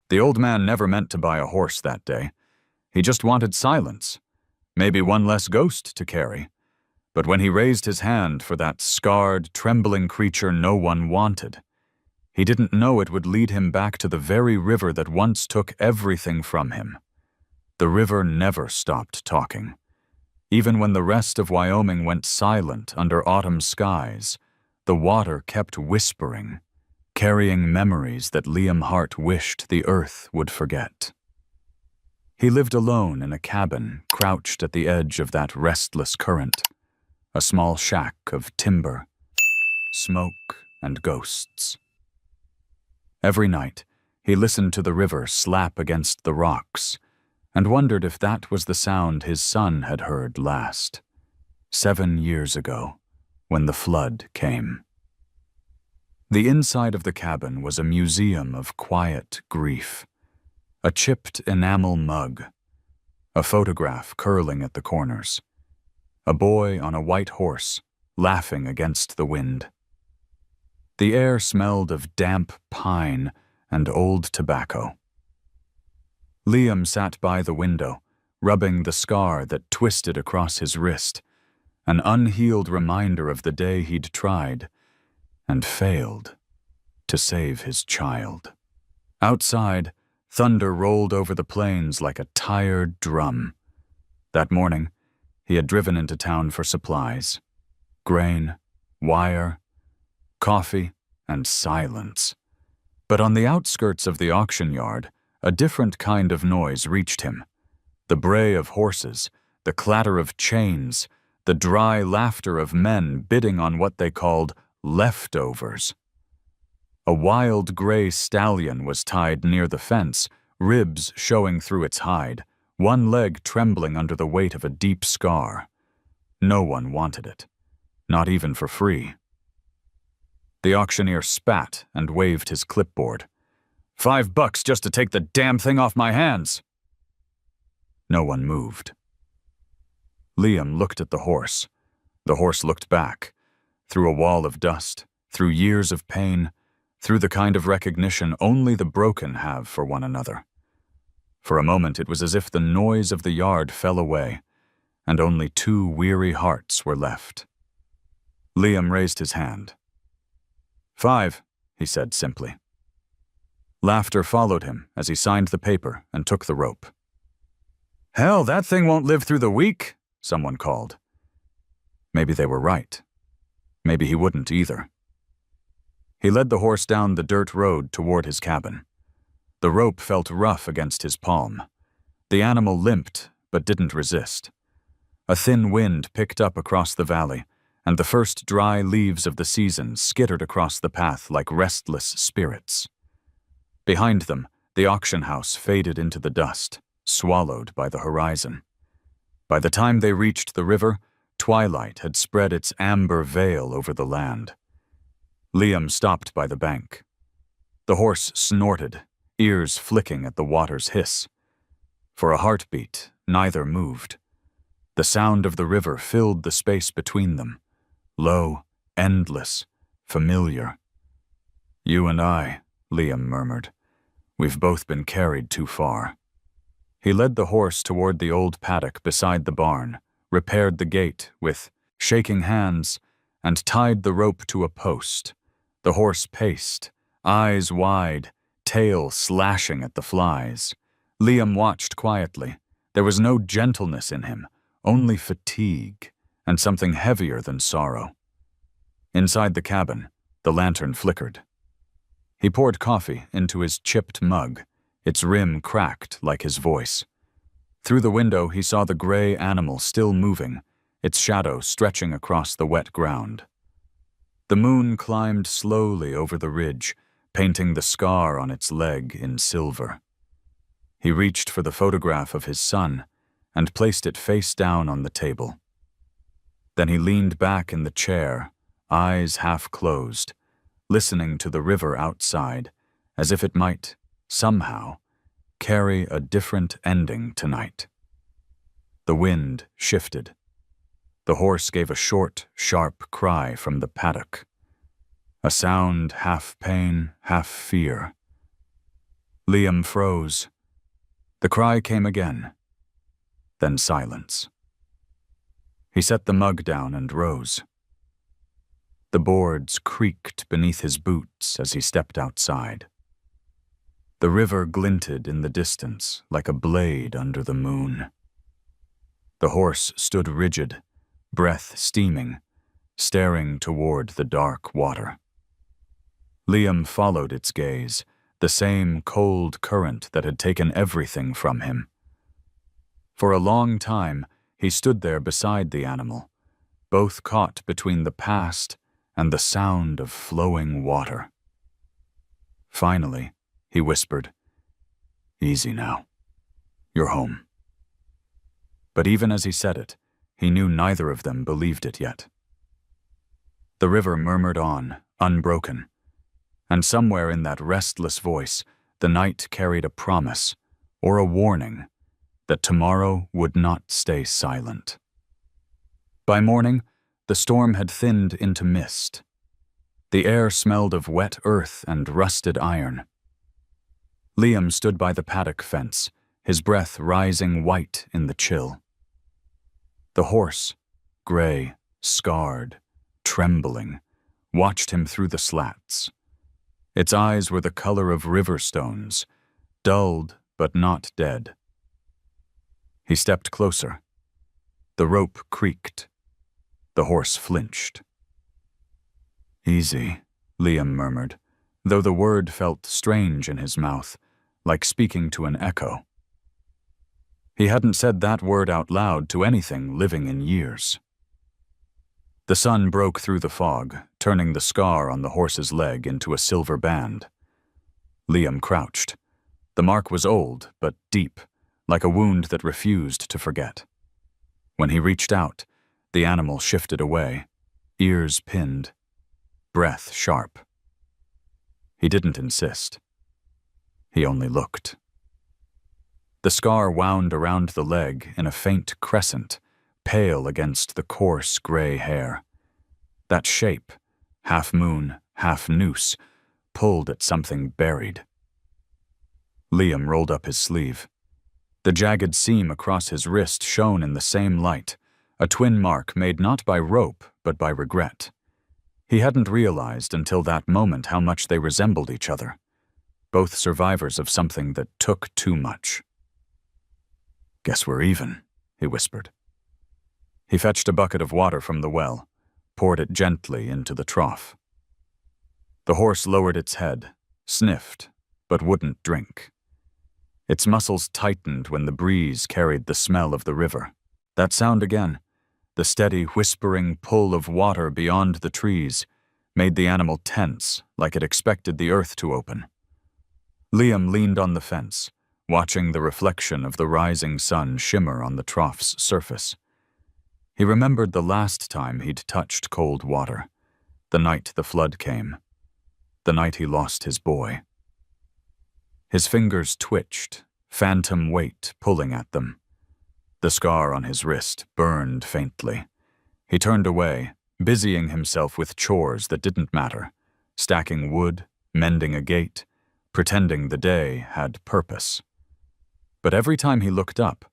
The old man never meant to buy a horse that day. He just wanted silence, maybe one less ghost to carry. But when he raised his hand for that scarred, trembling creature no one wanted, he didn't know it would lead him back to the very river that once took everything from him. The river never stopped talking. Even when the rest of Wyoming went silent under autumn skies, the water kept whispering, carrying memories that Liam Hart wished the earth would forget. He lived alone in a cabin crouched at the edge of that restless current, a small shack of timber, smoke, and ghosts. Every night, he listened to the river slap against the rocks and wondered if that was the sound his son had heard last, 7 years ago, when the flood came. The inside of the cabin was a museum of quiet grief, a chipped enamel mug, a photograph curling at the corners, a boy on a white horse laughing against the wind. The air smelled of damp pine and old tobacco. Liam sat by the window, rubbing the scar that twisted across his wrist, an unhealed reminder of the day he'd tried and failed to save his child. Outside, thunder rolled over the plains like a tired drum. That morning, he had driven into town for supplies: grain, wire, coffee, and silence. But on the outskirts of the auction yard, a different kind of noise reached him. The bray of horses, the clatter of chains, the dry laughter of men bidding on what they called leftovers. A wild gray stallion was tied near the fence, ribs showing through its hide, one leg trembling under the weight of a deep scar. No one wanted it, not even for free. The auctioneer spat and waved his clipboard. $5 just to take the damn thing off my hands. No one moved. Liam looked at the horse. The horse looked back, through a wall of dust, through years of pain, through the kind of recognition only the broken have for one another. For a moment it was as if the noise of the yard fell away, and only 2 weary hearts were left. Liam raised his hand. 5, he said simply. Laughter followed him as he signed the paper and took the rope. "Hell, that thing won't live through the week," someone called. Maybe they were right. Maybe he wouldn't either. He led the horse down the dirt road toward his cabin. The rope felt rough against his palm. The animal limped, but didn't resist. A thin wind picked up across the valley, and the first dry leaves of the season skittered across the path like restless spirits. Behind them, the auction house faded into the dust, swallowed by the horizon. By the time they reached the river, twilight had spread its amber veil over the land. Liam stopped by the bank. The horse snorted, ears flicking at the water's hiss. For a heartbeat, neither moved. The sound of the river filled the space between them, low, endless, familiar. "You and I," Liam murmured. "We've both been carried too far." He led the horse toward the old paddock beside the barn, repaired the gate with shaking hands, and tied the rope to a post. The horse paced, eyes wide, tail slashing at the flies. Liam watched quietly. There was no gentleness in him, only fatigue, and something heavier than sorrow. Inside the cabin, the lantern flickered. He poured coffee into his chipped mug, its rim cracked like his voice. Through the window, he saw the gray animal still moving, its shadow stretching across the wet ground. The moon climbed slowly over the ridge, painting the scar on its leg in silver. He reached for the photograph of his son and placed it face down on the table. Then he leaned back in the chair, eyes half closed, listening to the river outside, as if it might, somehow, carry a different ending tonight. The wind shifted. The horse gave a short, sharp cry from the paddock, a sound half pain, half fear. Liam froze. The cry came again, then silence. He set the mug down and rose. The boards creaked beneath his boots as he stepped outside. The river glinted in the distance like a blade under the moon. The horse stood rigid, breath steaming, staring toward the dark water. Liam followed its gaze, the same cold current that had taken everything from him. For a long time, he stood there beside the animal, both caught between the past and the sound of flowing water. Finally, he whispered, "Easy now. You're home." But even as he said it, he knew neither of them believed it yet. The river murmured on, unbroken, and somewhere in that restless voice, the night carried a promise, or a warning, that tomorrow would not stay silent. By morning, the storm had thinned into mist. The air smelled of wet earth and rusted iron. Liam stood by the paddock fence, his breath rising white in the chill. The horse, gray, scarred, trembling, watched him through the slats. Its eyes were the color of river stones, dulled but not dead. He stepped closer. The rope creaked. The horse flinched. "Easy," Liam murmured, though the word felt strange in his mouth, like speaking to an echo. He hadn't said that word out loud to anything living in years. The sun broke through the fog, turning the scar on the horse's leg into a silver band. Liam crouched. The mark was old, but deep, like a wound that refused to forget. When he reached out, the animal shifted away, ears pinned, breath sharp. He didn't insist. He only looked. The scar wound around the leg in a faint crescent, pale against the coarse gray hair. That shape, half moon, half noose, pulled at something buried. Liam rolled up his sleeve. The jagged seam across his wrist shone in the same light, a twin mark made not by rope but by regret. He hadn't realized until that moment how much they resembled each other, both survivors of something that took too much. "Guess we're even," he whispered. He fetched a bucket of water from the well, poured it gently into the trough. The horse lowered its head, sniffed, but wouldn't drink. Its muscles tightened when the breeze carried the smell of the river. That sound again, the steady, whispering pull of water beyond the trees, made the animal tense, like it expected the earth to open. Liam leaned on the fence, watching the reflection of the rising sun shimmer on the trough's surface. He remembered the last time he'd touched cold water, the night the flood came, the night he lost his boy. His fingers twitched, phantom weight pulling at them. The scar on his wrist burned faintly. He turned away, busying himself with chores that didn't matter, stacking wood, mending a gate, pretending the day had purpose. But every time he looked up,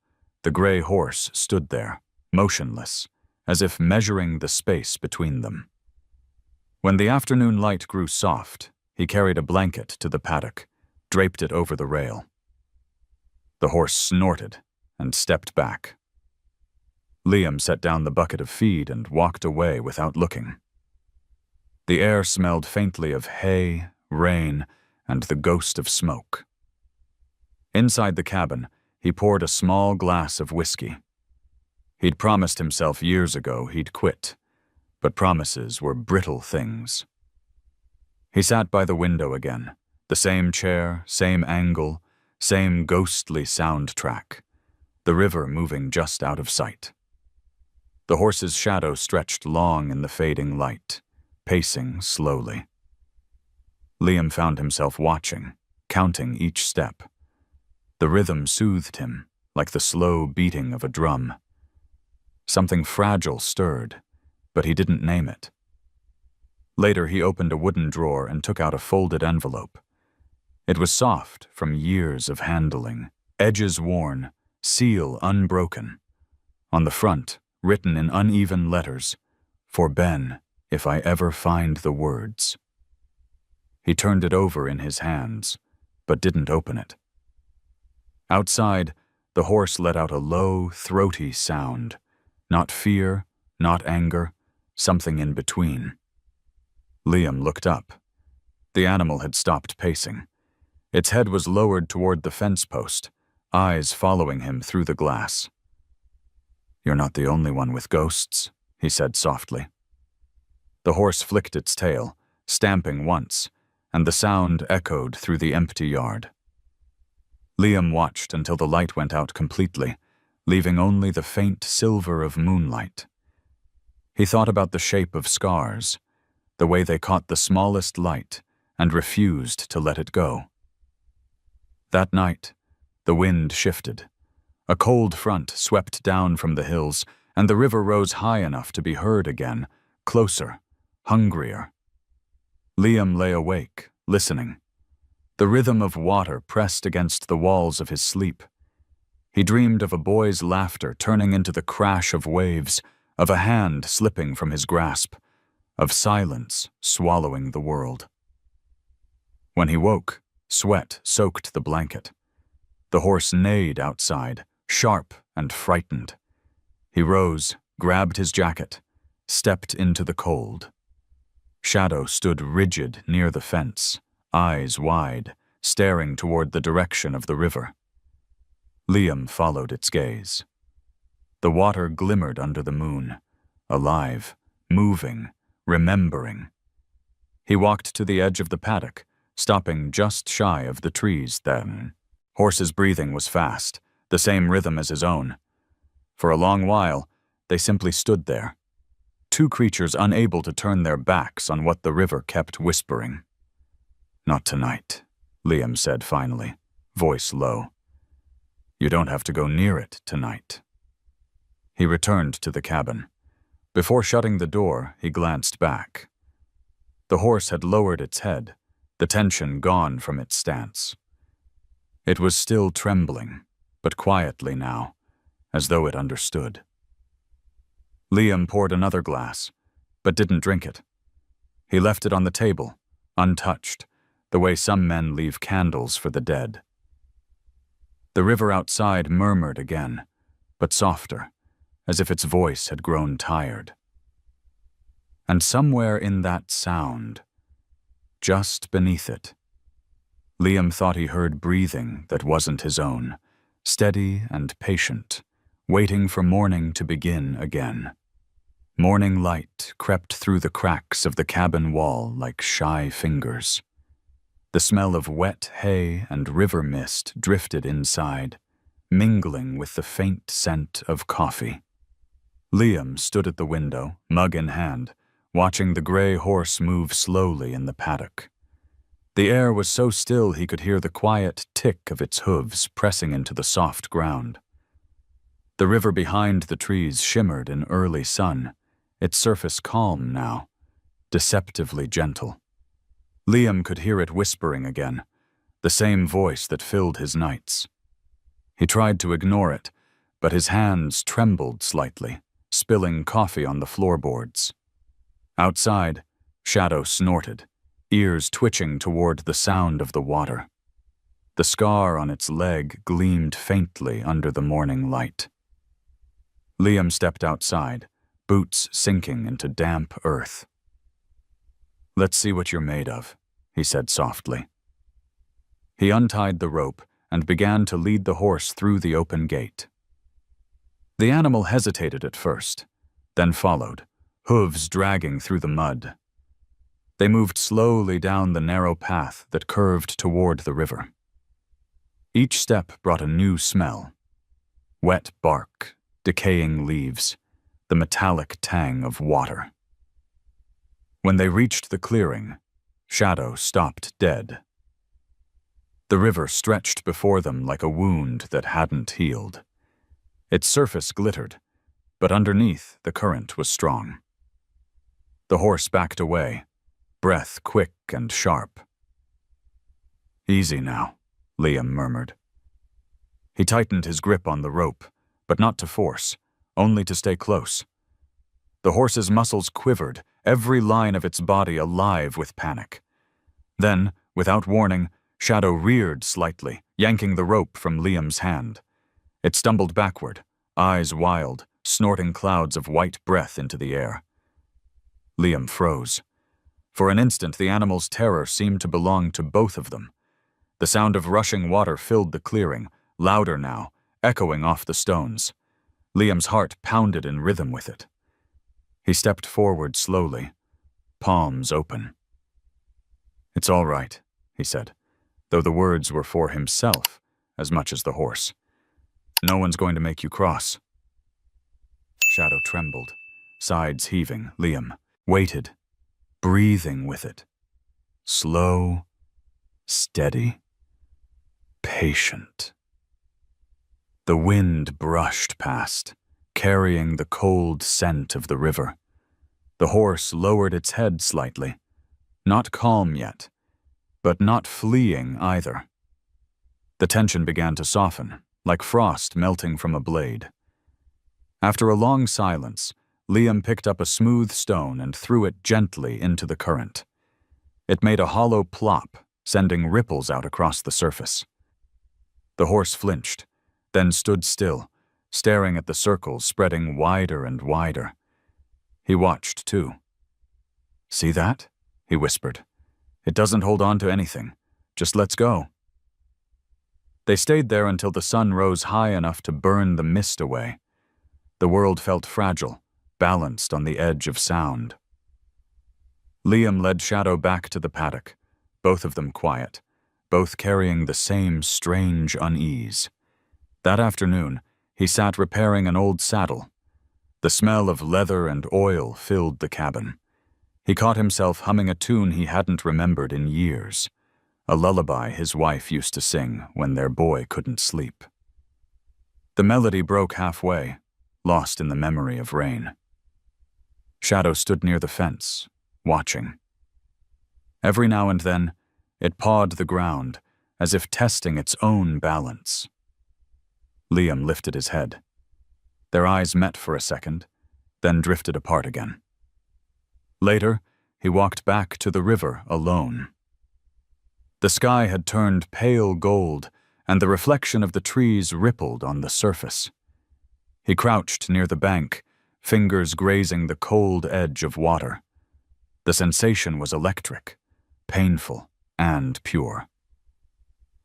the gray horse stood there, motionless, as if measuring the space between them. When the afternoon light grew soft, he carried a blanket to the paddock, draped it over the rail. The horse snorted and stepped back. Liam set down the bucket of feed and walked away without looking. The air smelled faintly of hay, rain, and the ghost of smoke. Inside the cabin, he poured a small glass of whiskey. He'd promised himself years ago he'd quit, but promises were brittle things. He sat by the window again, the same chair, same angle, same ghostly soundtrack, the river moving just out of sight. The horse's shadow stretched long in the fading light, pacing slowly. Liam found himself watching, counting each step. The rhythm soothed him, like the slow beating of a drum. Something fragile stirred, but he didn't name it. Later, he opened a wooden drawer and took out a folded envelope. It was soft from years of handling, edges worn, seal unbroken. On the front, written in uneven letters, "For Ben, if I ever find the words." He turned it over in his hands, but didn't open it. Outside, the horse let out a low, throaty sound. Not fear, not anger, something in between. Liam looked up. The animal had stopped pacing. Its head was lowered toward the fence post, eyes following him through the glass. "You're not the only one with ghosts," he said softly. The horse flicked its tail, stamping once, and the sound echoed through the empty yard. Liam watched until the light went out completely, leaving only the faint silver of moonlight. He thought about the shape of scars, the way they caught the smallest light and refused to let it go. That night, the wind shifted. A cold front swept down from the hills, and the river rose high enough to be heard again, closer, hungrier. Liam lay awake, listening. The rhythm of water pressed against the walls of his sleep. He dreamed of a boy's laughter turning into the crash of waves, of a hand slipping from his grasp, of silence swallowing the world. When he woke, sweat soaked the blanket. The horse neighed outside, sharp and frightened. He rose, grabbed his jacket, stepped into the cold. Shadow stood rigid near the fence, eyes wide, staring toward the direction of the river. Liam followed its gaze. The water glimmered under the moon, alive, moving, remembering. He walked to the edge of the paddock, stopping just shy of the trees then. Horse's breathing was fast, the same rhythm as his own. For a long while, they simply stood there. Two creatures unable to turn their backs on what the river kept whispering. "Not tonight," Liam said finally, voice low. "You don't have to go near it tonight." He returned to the cabin. Before shutting the door, he glanced back. The horse had lowered its head, the tension gone from its stance. It was still trembling, but quietly now, as though it understood. Liam poured another glass, but didn't drink it. He left it on the table, untouched, the way some men leave candles for the dead. The river outside murmured again, but softer, as if its voice had grown tired. And somewhere in that sound, just beneath it, Liam thought he heard breathing that wasn't his own, steady and patient, waiting for morning to begin again. Morning light crept through the cracks of the cabin wall like shy fingers. The smell of wet hay and river mist drifted inside, mingling with the faint scent of coffee. Liam stood at the window, mug in hand, watching the gray horse move slowly in the paddock. The air was so still he could hear the quiet tick of its hooves pressing into the soft ground. The river behind the trees shimmered in early sun, its surface calm now, deceptively gentle. Liam could hear it whispering again, the same voice that filled his nights. He tried to ignore it, but his hands trembled slightly, spilling coffee on the floorboards. Outside, Shadow snorted, ears twitching toward the sound of the water. The scar on its leg gleamed faintly under the morning light. Liam stepped outside, boots sinking into damp earth. "Let's see what you're made of," he said softly. He untied the rope and began to lead the horse through the open gate. The animal hesitated at first, then followed, hooves dragging through the mud. They moved slowly down the narrow path that curved toward the river. Each step brought a new smell: wet bark, decaying leaves, the metallic tang of water. When they reached the clearing, Shadow stopped dead. The river stretched before them like a wound that hadn't healed. Its surface glittered, but underneath the current was strong. The horse backed away, breath quick and sharp. Easy now, Liam murmured. He tightened his grip on the rope, but not to force, only to stay close. The horse's muscles quivered, every line of its body alive with panic. Then, without warning, Shadow reared slightly, yanking the rope from Liam's hand. It stumbled backward, eyes wild, snorting clouds of white breath into the air. Liam froze. For an instant, the animal's terror seemed to belong to both of them. The sound of rushing water filled the clearing, louder now, echoing off the stones. Liam's heart pounded in rhythm with it. He stepped forward slowly, palms open. "It's all right," he said, though the words were for himself as much as the horse. "No one's going to make you cross." Shadow trembled, sides heaving. Liam waited, breathing with it. Slow, steady, patient. The wind brushed past, carrying the cold scent of the river. The horse lowered its head slightly, not calm yet, but not fleeing either. The tension began to soften, like frost melting from a blade. After a long silence, Liam picked up a smooth stone and threw it gently into the current. It made a hollow plop, sending ripples out across the surface. The horse flinched, then stood still, staring at the circles spreading wider and wider. He watched, too. "See that?" he whispered. "It doesn't hold on to anything. Just lets go." They stayed there until the sun rose high enough to burn the mist away. The world felt fragile, balanced on the edge of sound. Liam led Shadow back to the paddock, both of them quiet, both carrying the same strange unease. That afternoon, he sat repairing an old saddle. The smell of leather and oil filled the cabin. He caught himself humming a tune he hadn't remembered in years, a lullaby his wife used to sing when their boy couldn't sleep. The melody broke halfway, lost in the memory of rain. Shadow stood near the fence, watching. Every now and then, it pawed the ground, as if testing its own balance. Liam lifted his head. Their eyes met for a second, then drifted apart again. Later, he walked back to the river alone. The sky had turned pale gold, and the reflection of the trees rippled on the surface. He crouched near the bank, fingers grazing the cold edge of water. The sensation was electric, painful, and pure.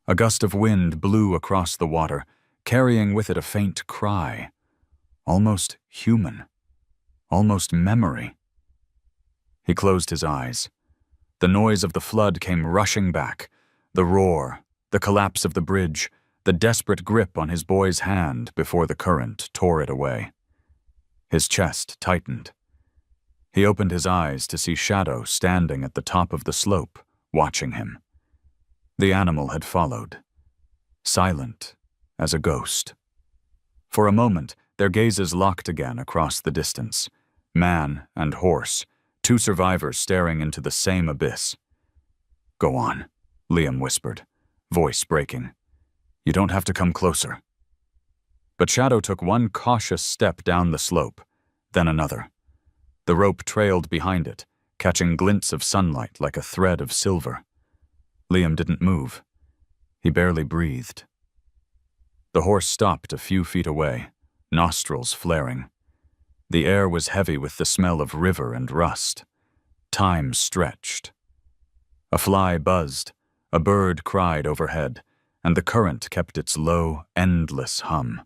A gust of wind blew across the water, carrying with it a faint cry, almost human, almost memory. He closed his eyes. The noise of the flood came rushing back, the roar, the collapse of the bridge, the desperate grip on his boy's hand before the current tore it away. His chest tightened. He opened his eyes to see Shadow standing at the top of the slope, watching him. The animal had followed, silent as a ghost. For a moment, their gazes locked again across the distance, man and horse, two survivors staring into the same abyss. "Go on," Liam whispered, voice breaking. "You don't have to come closer." But Shadow took one cautious step down the slope, then another. The rope trailed behind it, catching glints of sunlight like a thread of silver. Liam didn't move. He barely breathed. The horse stopped a few feet away, nostrils flaring. The air was heavy with the smell of river and rust. Time stretched. A fly buzzed, a bird cried overhead, and the current kept its low, endless hum.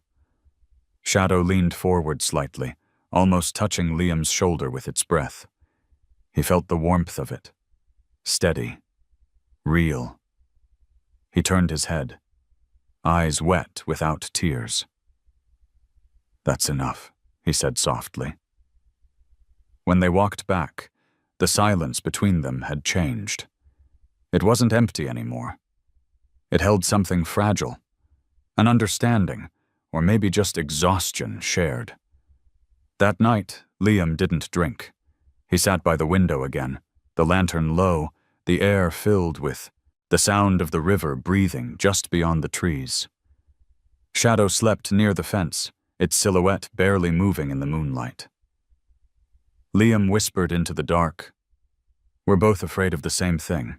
Shadow leaned forward slightly, almost touching Liam's shoulder with its breath. He felt the warmth of it. Steady. Real. He turned his head, eyes wet without tears. "That's enough," he said softly. When they walked back, the silence between them had changed. It wasn't empty anymore. It held something fragile, an understanding, or maybe just exhaustion shared. That night, Liam didn't drink. He sat by the window again, the lantern low, the air filled with the sound of the river breathing just beyond the trees. Shadow slept near the fence, its silhouette barely moving in the moonlight. Liam whispered into the dark. We're both afraid of the same thing.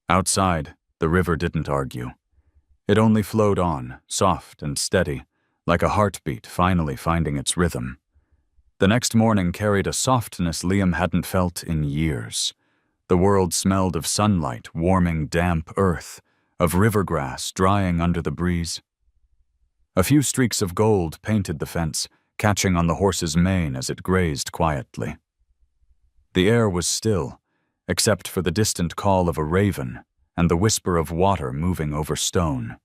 Outside, the river didn't argue. It only flowed on, soft and steady, like a heartbeat finally finding its rhythm. The next morning carried a softness Liam hadn't felt in years. The world smelled of sunlight warming damp earth, of river grass drying under the breeze. A few streaks of gold painted the fence, catching on the horse's mane as it grazed quietly. The air was still, except for the distant call of a raven and the whisper of water moving over stone.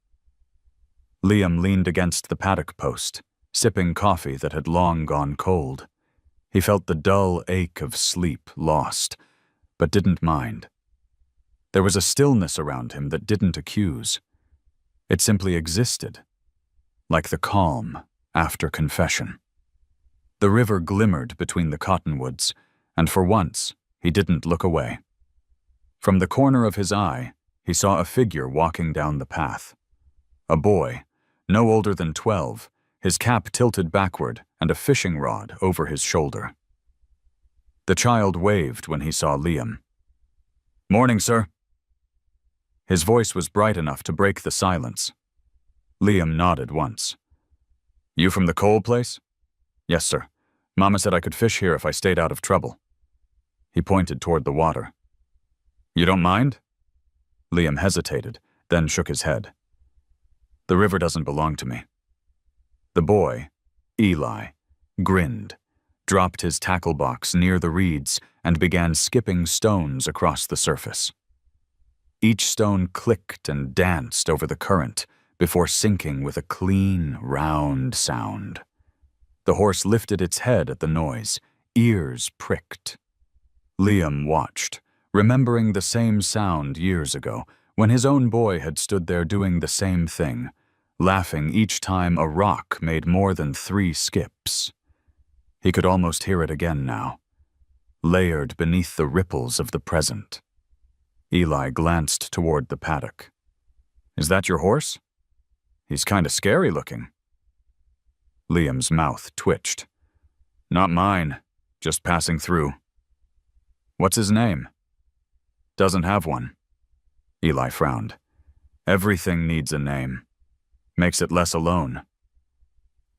Liam leaned against the paddock post, sipping coffee that had long gone cold. He felt the dull ache of sleep lost, but didn't mind. There was a stillness around him that didn't accuse. It simply existed, like the calm after confession. The river glimmered between the cottonwoods, and for once, he didn't look away. From the corner of his eye, he saw a figure walking down the path. A boy, no older than 12, his cap tilted backward and a fishing rod over his shoulder. The child waved when he saw Liam. "Morning, sir." His voice was bright enough to break the silence. Liam nodded once. "You from the coal place?" "Yes, sir. Mama said I could fish here if I stayed out of trouble." He pointed toward the water. "You don't mind?" Liam hesitated, then shook his head. "The river doesn't belong to me." The boy, Eli, grinned, dropped his tackle box near the reeds, and began skipping stones across the surface. Each stone clicked and danced over the current before sinking with a clean, round sound. The horse lifted its head at the noise, ears pricked. Liam watched, remembering the same sound years ago, when his own boy had stood there doing the same thing, laughing each time a rock made more than 3 skips. He could almost hear it again now, layered beneath the ripples of the present. Eli glanced toward the paddock. "Is that your horse? He's kinda scary looking." Liam's mouth twitched. "Not mine, just passing through." "What's his name?" "Doesn't have one." Eli frowned. "Everything needs a name. Makes it less alone."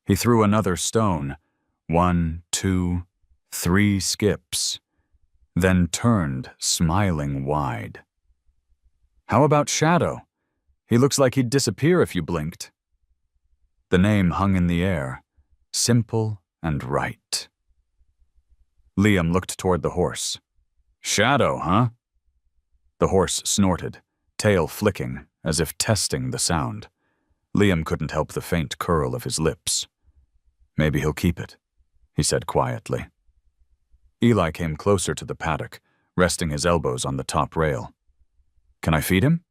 He threw another stone, 1, 2, 3 skips, then turned, smiling wide. "How about Shadow? He looks like he'd disappear if you blinked." The name hung in the air, simple and right. Liam looked toward the horse. "Shadow, huh?" The horse snorted, tail flicking, as if testing the sound. Liam couldn't help the faint curl of his lips. "Maybe he'll keep it," he said quietly. Eli came closer to the paddock, resting his elbows on the top rail. "Can I feed him?"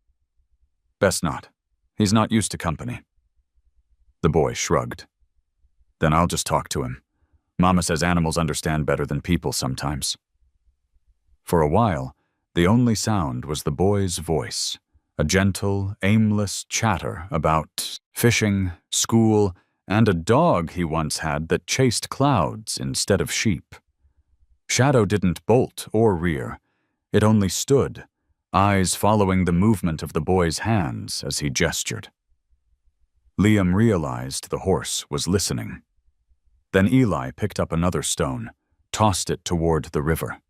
"Best not. He's not used to company." The boy shrugged. "Then I'll just talk to him. Mama says animals understand better than people sometimes." For a while, the only sound was the boy's voice, a gentle, aimless chatter about fishing, school, and a dog he once had that chased clouds instead of sheep. Shadow didn't bolt or rear. It only stood, eyes following the movement of the boy's hands as he gestured. Liam realized the horse was listening. Then Eli picked up another stone, tossed it toward the river.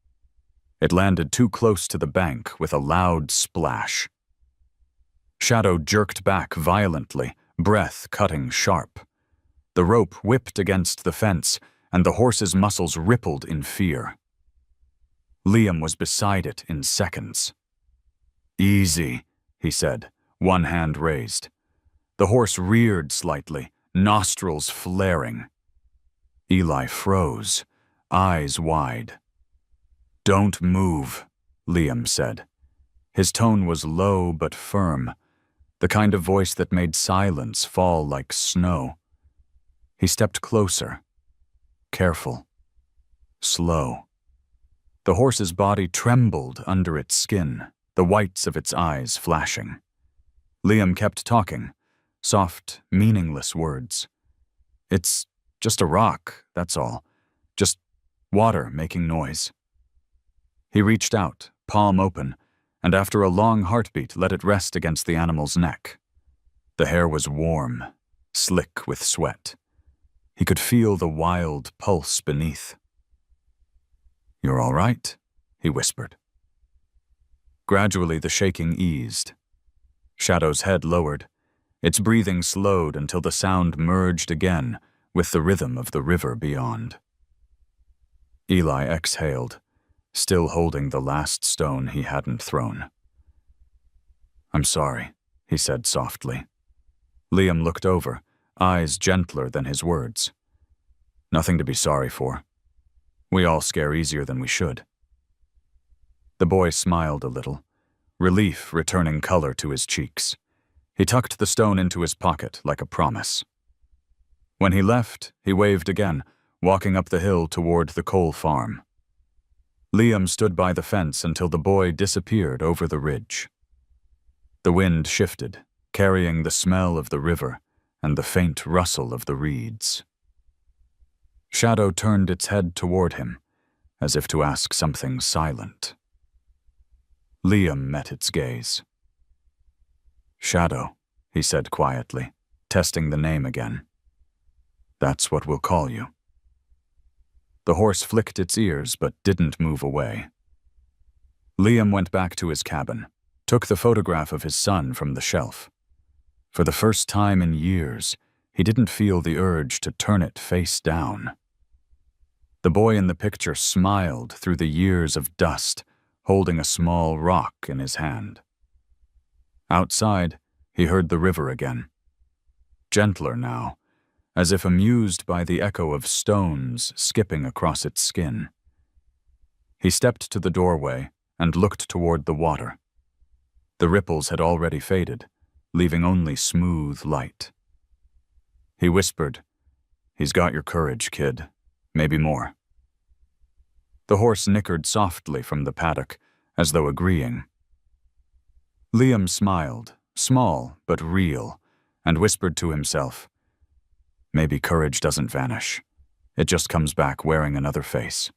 It landed too close to the bank with a loud splash. Shadow jerked back violently, breath cutting sharp. The rope whipped against the fence, and the horse's muscles rippled in fear. Liam was beside it in seconds. "Easy," he said, one hand raised. The horse reared slightly, nostrils flaring. Eli froze, eyes wide. "Don't move," Liam said. His tone was low but firm, the kind of voice that made silence fall like snow. He stepped closer, careful, slow. The horse's body trembled under its skin, the whites of its eyes flashing. Liam kept talking, soft, meaningless words. "It's just a rock, that's all. Just water making noise." He reached out, palm open, and after a long heartbeat let it rest against the animal's neck. The hair was warm, slick with sweat. He could feel the wild pulse beneath. "You're all right," he whispered. Gradually the shaking eased. Shadow's head lowered. Its breathing slowed until the sound merged again with the rhythm of the river beyond. Eli exhaled, still holding the last stone he hadn't thrown. "I'm sorry," he said softly. Liam looked over, eyes gentler than his words. "Nothing to be sorry for. We all scare easier than we should." The boy smiled a little, relief returning color to his cheeks. He tucked the stone into his pocket like a promise. When he left, he waved again, walking up the hill toward the coal farm. Liam stood by the fence until the boy disappeared over the ridge. The wind shifted, carrying the smell of the river and the faint rustle of the reeds. Shadow turned its head toward him, as if to ask something silent. Liam met its gaze. "Shadow," he said quietly, testing the name again. "That's what we'll call you." The horse flicked its ears but didn't move away. Liam went back to his cabin, took the photograph of his son from the shelf. For the first time in years, he didn't feel the urge to turn it face down. The boy in the picture smiled through the years of dust, holding a small rock in his hand. Outside, he heard the river again. Gentler now, as if amused by the echo of stones skipping across its skin. He stepped to the doorway and looked toward the water. The ripples had already faded, leaving only smooth light. He whispered, "He's got your courage, kid. Maybe more." The horse nickered softly from the paddock, as though agreeing. Liam smiled, small but real, and whispered to himself, "Maybe courage doesn't vanish. It just comes back wearing another face."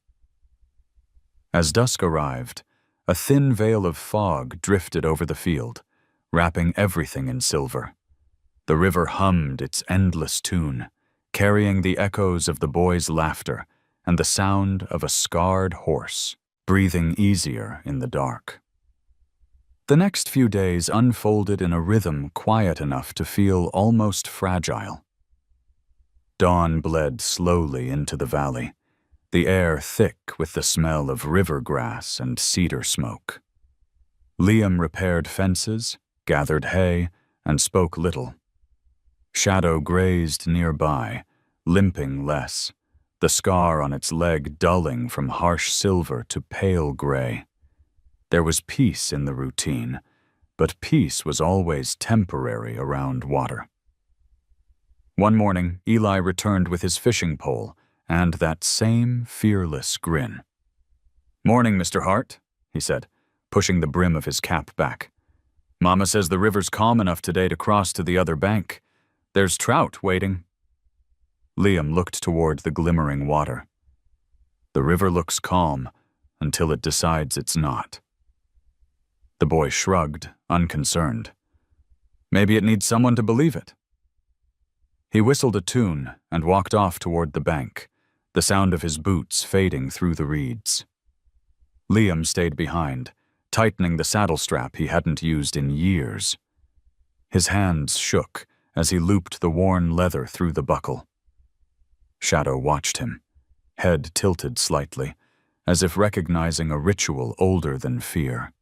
As dusk arrived, a thin veil of fog drifted over the field, wrapping everything in silver. The river hummed its endless tune, carrying the echoes of the boy's laughter and the sound of a scarred horse, breathing easier in the dark. The next few days unfolded in a rhythm quiet enough to feel almost fragile. Dawn bled slowly into the valley, the air thick with the smell of river grass and cedar smoke. Liam repaired fences, gathered hay, and spoke little. Shadow grazed nearby, limping less, the scar on its leg dulling from harsh silver to pale gray. There was peace in the routine, but peace was always temporary around water. One morning, Eli returned with his fishing pole and that same fearless grin. "Morning, Mr. Hart," he said, pushing the brim of his cap back. "Mama says the river's calm enough today to cross to the other bank. There's trout waiting." Liam looked toward the glimmering water. "The river looks calm until it decides it's not." The boy shrugged, unconcerned. "Maybe it needs someone to believe it." He whistled a tune and walked off toward the bank, the sound of his boots fading through the reeds. Liam stayed behind, tightening the saddle strap he hadn't used in years. His hands shook as he looped the worn leather through the buckle. Shadow watched him, head tilted slightly, as if recognizing a ritual older than fear.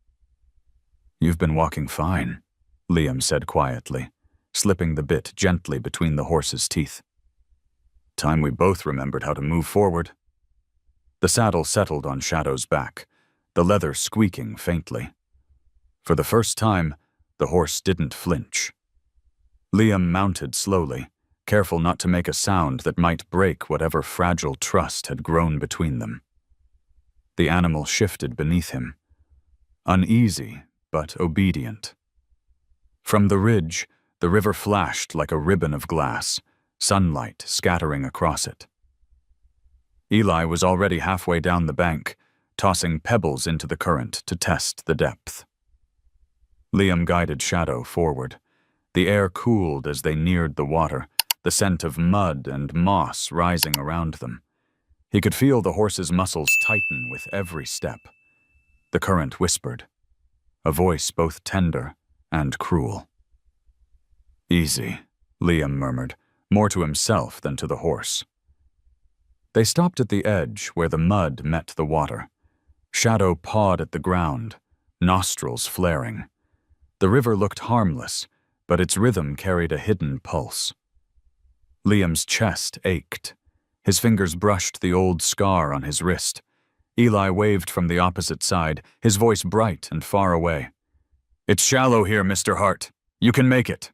"You've been walking fine," Liam said quietly, slipping the bit gently between the horse's teeth. "Time we both remembered how to move forward." The saddle settled on Shadow's back, the leather squeaking faintly. For the first time, the horse didn't flinch. Liam mounted slowly, careful not to make a sound that might break whatever fragile trust had grown between them. The animal shifted beneath him, uneasy but obedient. From the ridge, the river flashed like a ribbon of glass, sunlight scattering across it. Eli was already halfway down the bank, tossing pebbles into the current to test the depth. Liam guided Shadow forward. The air cooled as they neared the water, the scent of mud and moss rising around them. He could feel the horse's muscles tighten with every step. The current whispered, a voice both tender and cruel. "Easy," Liam murmured, more to himself than to the horse. They stopped at the edge where the mud met the water. Shadow pawed at the ground, nostrils flaring. The river looked harmless, but its rhythm carried a hidden pulse. Liam's chest ached. His fingers brushed the old scar on his wrist. Eli waved from the opposite side, his voice bright and far away. "It's shallow here, Mr. Hart. You can make it."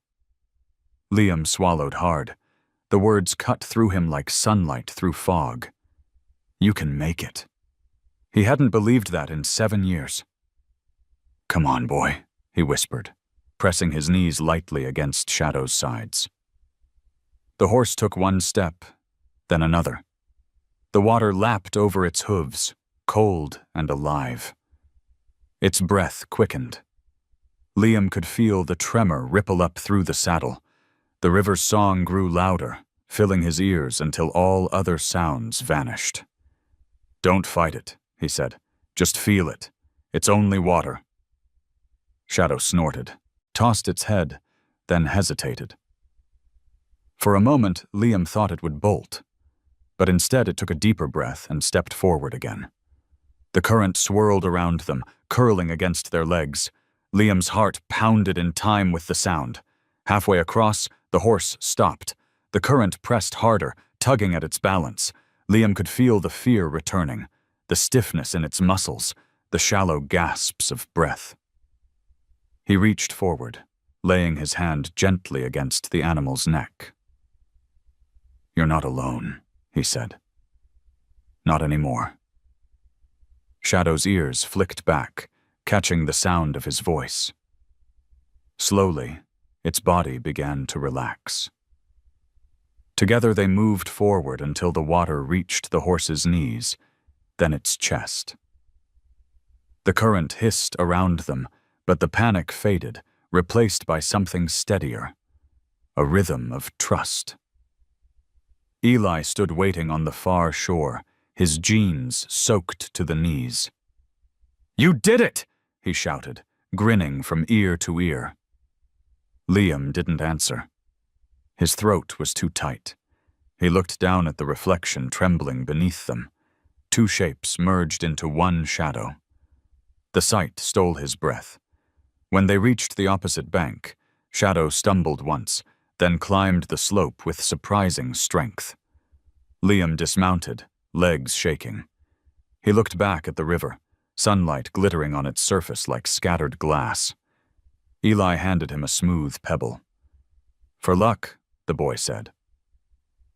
Liam swallowed hard. The words cut through him like sunlight through fog. You can make it. He hadn't believed that in 7 years. "Come on, boy," he whispered, pressing his knees lightly against Shadow's sides. The horse took one step, then another. The water lapped over its hooves, cold and alive. Its breath quickened. Liam could feel the tremor ripple up through the saddle. The river's song grew louder, filling his ears until all other sounds vanished. "Don't fight it," he said. "Just feel it. It's only water." Shadow snorted, tossed its head, then hesitated. For a moment, Liam thought it would bolt, but instead it took a deeper breath and stepped forward again. The current swirled around them, curling against their legs. Liam's heart pounded in time with the sound. Halfway across, the horse stopped. The current pressed harder, tugging at its balance. Liam could feel the fear returning, the stiffness in its muscles, the shallow gasps of breath. He reached forward, laying his hand gently against the animal's neck. "You're not alone," he said. "Not anymore." Shadow's ears flicked back, catching the sound of his voice. Slowly, its body began to relax. Together they moved forward until the water reached the horse's knees, then its chest. The current hissed around them, but the panic faded, replaced by something steadier, a rhythm of trust. Eli stood waiting on the far shore, his jeans soaked to the knees. "You did it!" he shouted, grinning from ear to ear. Liam didn't answer. His throat was too tight. He looked down at the reflection trembling beneath them. 2 shapes merged into one shadow. The sight stole his breath. When they reached the opposite bank, Shadow stumbled once, then climbed the slope with surprising strength. Liam dismounted, legs shaking. He looked back at the river, sunlight glittering on its surface like scattered glass. Eli handed him a smooth pebble. "For luck," the boy said.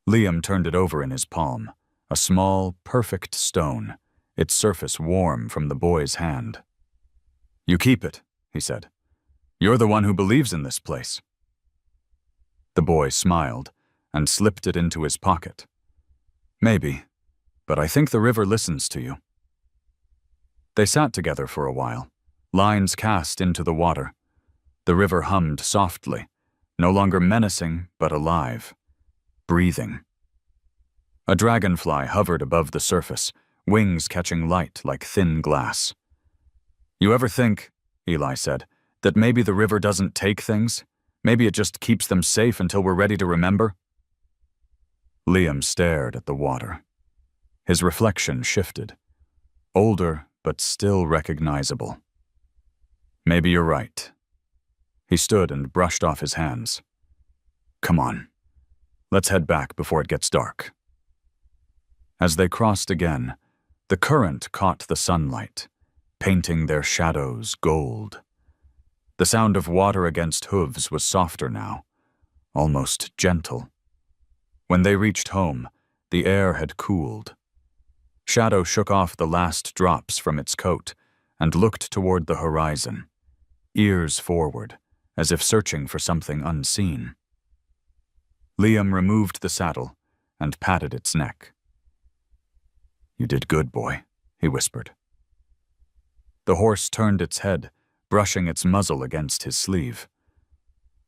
Liam turned it over in his palm, a small, perfect stone, its surface warm from the boy's hand. "You keep it," he said. "You're the one who believes in this place." The boy smiled and slipped it into his pocket. "Maybe, but I think the river listens to you." They sat together for a while, lines cast into the water. The river hummed softly, no longer menacing but alive, breathing. A dragonfly hovered above the surface, wings catching light like thin glass. "You ever think," Eli said, "that maybe the river doesn't take things? Maybe it just keeps them safe until we're ready to remember?" Liam stared at the water. His reflection shifted. Older, but still recognizable. "Maybe you're right." He stood and brushed off his hands. "Come on. Let's head back before it gets dark." As they crossed again, the current caught the sunlight, painting their shadows gold. The sound of water against hooves was softer now, almost gentle. When they reached home, the air had cooled. Shadow shook off the last drops from its coat and looked toward the horizon. ears forward, as if searching for something unseen. Liam removed the saddle and patted its neck. "You did good, boy," he whispered. The horse turned its head, brushing its muzzle against his sleeve.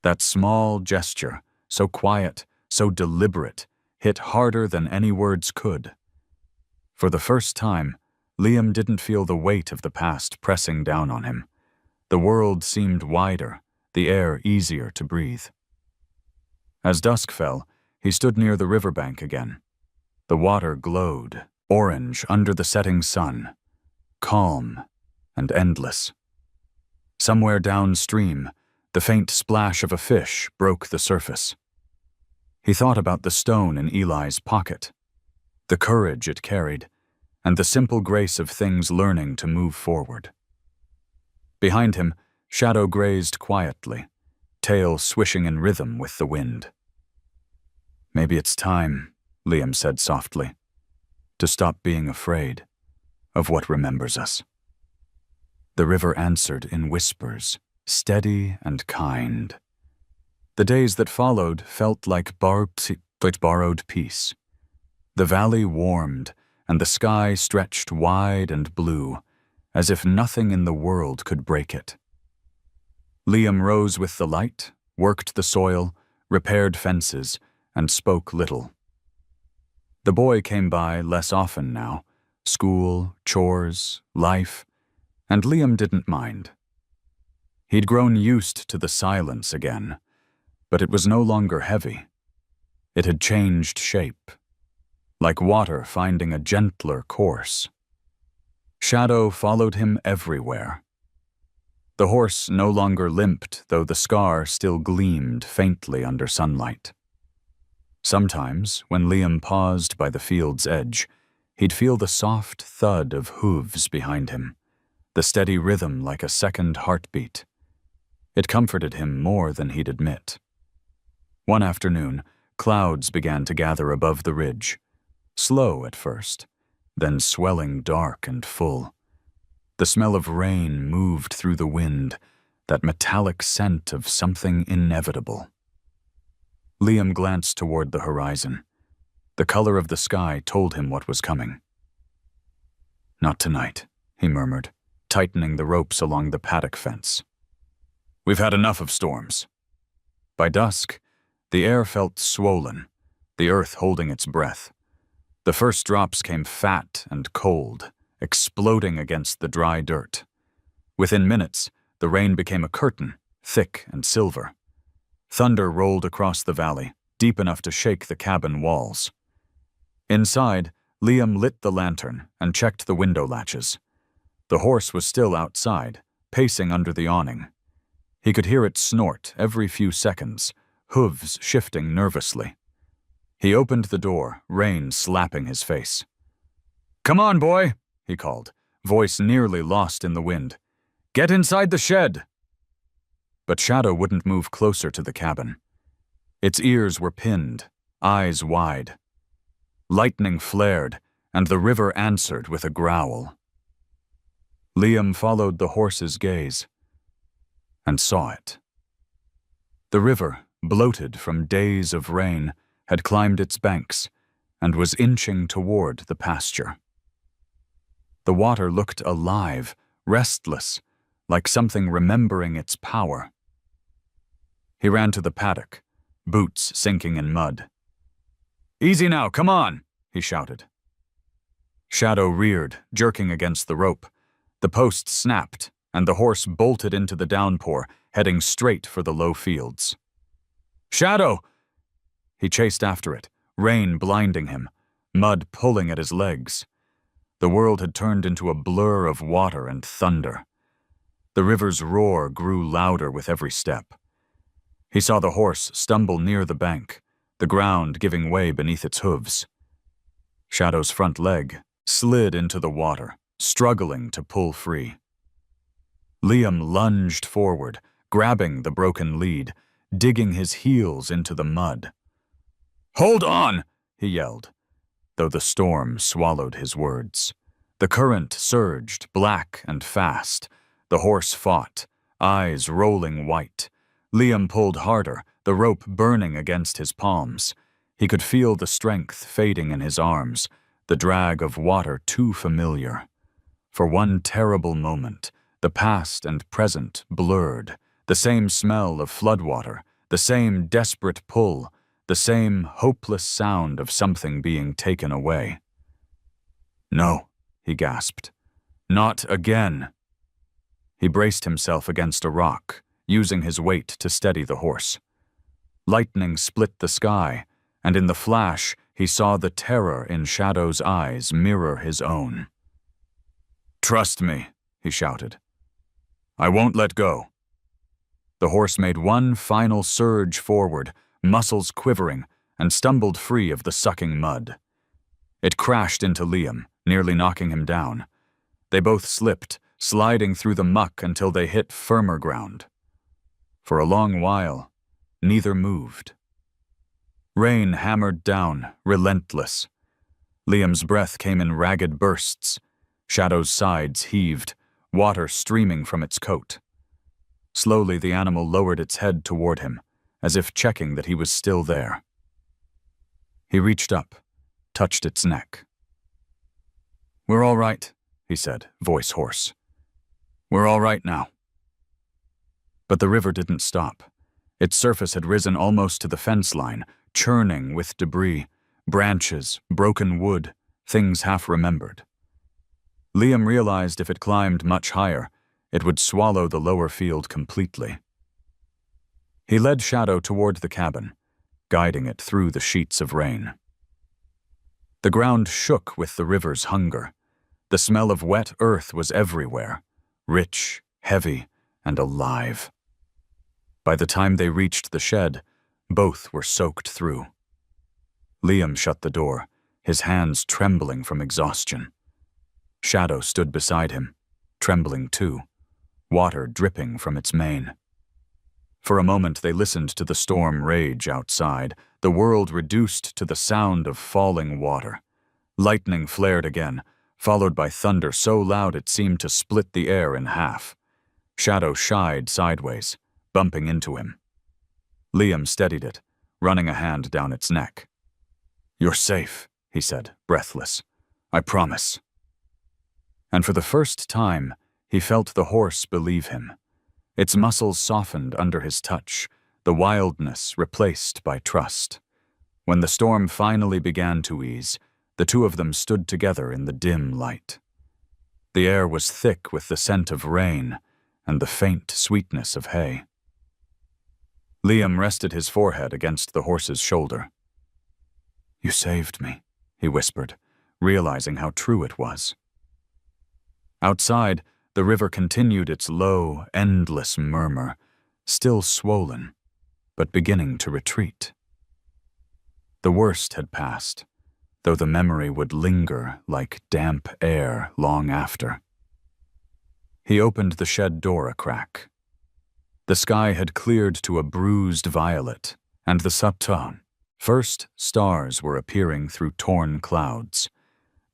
That small gesture, so quiet, so deliberate, hit harder than any words could. For the first time, Liam didn't feel the weight of the past pressing down on him. The world seemed wider, the air easier to breathe. As dusk fell, he stood near the riverbank again. The water glowed, orange under the setting sun, calm and endless. Somewhere downstream, the faint splash of a fish broke the surface. He thought about the stone in Eli's pocket, the courage it carried, and the simple grace of things learning to move forward. Behind him, Shadow grazed quietly, tail swishing in rhythm with the wind. "Maybe it's time," Liam said softly, "to stop being afraid of what remembers us." The river answered in whispers, steady and kind. The days that followed felt like borrowed peace. The valley warmed, and the sky stretched wide and blue, as if nothing in the world could break it. Liam rose with the light, worked the soil, repaired fences, and spoke little. The boy came by less often now, school, chores, life, and Liam didn't mind. He'd grown used to the silence again, but it was no longer heavy. It had changed shape, like water finding a gentler course. Shadow followed him everywhere. The horse no longer limped, though the scar still gleamed faintly under sunlight. Sometimes, when Liam paused by the field's edge, he'd feel the soft thud of hooves behind him, the steady rhythm like a second heartbeat. It comforted him more than he'd admit. One afternoon, clouds began to gather above the ridge, slow at first, then swelling dark and full. The smell of rain moved through the wind, that metallic scent of something inevitable. Liam glanced toward the horizon. The color of the sky told him what was coming. "Not tonight," he murmured, tightening the ropes along the paddock fence. "We've had enough of storms." By dusk, the air felt swollen, the earth holding its breath. The first drops came fat and cold, exploding against the dry dirt. Within minutes, the rain became a curtain, thick and silver. Thunder rolled across the valley, deep enough to shake the cabin walls. Inside, Liam lit the lantern and checked the window latches. The horse was still outside, pacing under the awning. He could hear it snort every few seconds, hooves shifting nervously. He opened the door, rain slapping his face. "Come on, boy," he called, voice nearly lost in the wind. "Get inside the shed." But Shadow wouldn't move closer to the cabin. Its ears were pinned, eyes wide. Lightning flared, and the river answered with a growl. Liam followed the horse's gaze and saw it. The river, bloated from days of rain, had climbed its banks and was inching toward the pasture. The water looked alive, restless, like something remembering its power. He ran to the paddock, boots sinking in mud. "Easy now, come on," he shouted. Shadow reared, jerking against the rope. The post snapped, and the horse bolted into the downpour, heading straight for the low fields. "Shadow!" He chased after it, rain blinding him, mud pulling at his legs. The world had turned into a blur of water and thunder. The river's roar grew louder with every step. He saw the horse stumble near the bank, the ground giving way beneath its hooves. Shadow's front leg slid into the water, struggling to pull free. Liam lunged forward, grabbing the broken lead, digging his heels into the mud. "Hold on!" he yelled, though the storm swallowed his words. The current surged, black and fast. The horse fought, eyes rolling white. Liam pulled harder, the rope burning against his palms. He could feel the strength fading in his arms, the drag of water too familiar. For one terrible moment, the past and present blurred, the same smell of floodwater, the same desperate pull, the same hopeless sound of something being taken away. "No," he gasped. "Not again." He braced himself against a rock, using his weight to steady the horse. Lightning split the sky, and in the flash he saw the terror in Shadow's eyes mirror his own. "Trust me," he shouted. "I won't let go." The horse made one final surge forward, muscles quivering, and stumbled free of the sucking mud. It crashed into Liam, nearly knocking him down. They both slipped, sliding through the muck until they hit firmer ground. For a long while, neither moved. Rain hammered down, relentless. Liam's breath came in ragged bursts. Shadow's sides heaved, water streaming from its coat. Slowly the animal lowered its head toward him, as if checking that he was still there. He reached up, touched its neck. "We're all right," he said, voice hoarse. "We're all right now." But the river didn't stop. Its surface had risen almost to the fence line, churning with debris, branches, broken wood, things half remembered. Liam realized if it climbed much higher, it would swallow the lower field completely. He led Shadow toward the cabin, guiding it through the sheets of rain. The ground shook with the river's hunger. The smell of wet earth was everywhere, rich, heavy, and alive. By the time they reached the shed, both were soaked through. Liam shut the door, his hands trembling from exhaustion. Shadow stood beside him, trembling too, water dripping from its mane. For a moment they listened to the storm rage outside, the world reduced to the sound of falling water. Lightning flared again, followed by thunder so loud it seemed to split the air in half. Shadow shied sideways, bumping into him. Liam steadied it, running a hand down its neck. "You're safe," he said, breathless. "I promise." And for the first time, he felt the horse believe him. Its muscles softened under his touch, the wildness replaced by trust. When the storm finally began to ease, the two of them stood together in the dim light. The air was thick with the scent of rain and the faint sweetness of hay. Liam rested his forehead against the horse's shoulder. "You saved me," he whispered, realizing how true it was. Outside, the river continued its low, endless murmur, still swollen, but beginning to retreat. The worst had passed, though the memory would linger like damp air long after. He opened the shed door a crack. The sky had cleared to a bruised violet, and the subtone. First, stars were appearing through torn clouds.